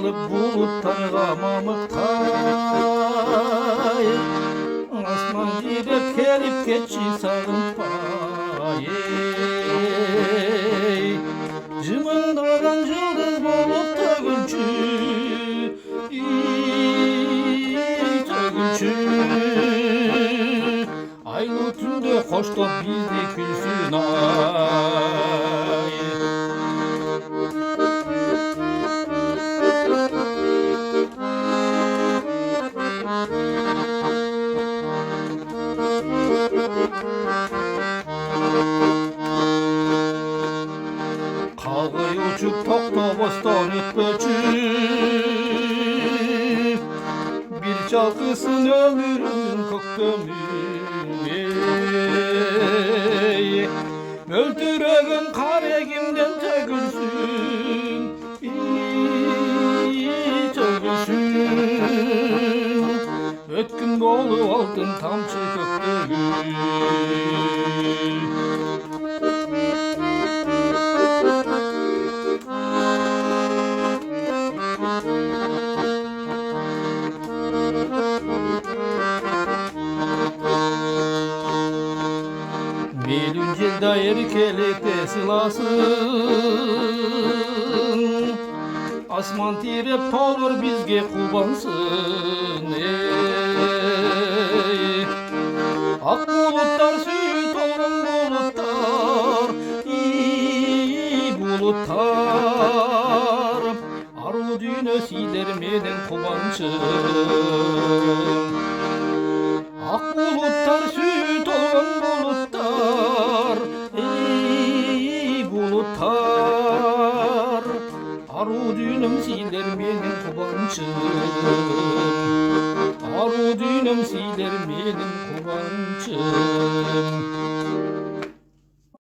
alıp bulutlara mamıktay. Asman direk gelip geçi sağın paye. Cımıldagan yıldız bulutta gülçü, gülçü. Aylı tünde hoşta bizde külsün ay. Kavgayı uçup tokta bostan etmeci, bir çalkısın ömrümün köktömü. Öldüregin karegimden tökülsün, tökülsün. Ötkün bolu altın tamçı köktömü. Melüncilda erkelikte silasın, asman tirep olur bizge kubansın. Ak bulutlar süt olan bulutlar, bulutlar. Arı düğüne silermeden kubansın. Ak bulutlar süt olan bulutlar, bulutlar. Arı düğünüm siler benim kubançım, arı düğünüm siler benim kubançım.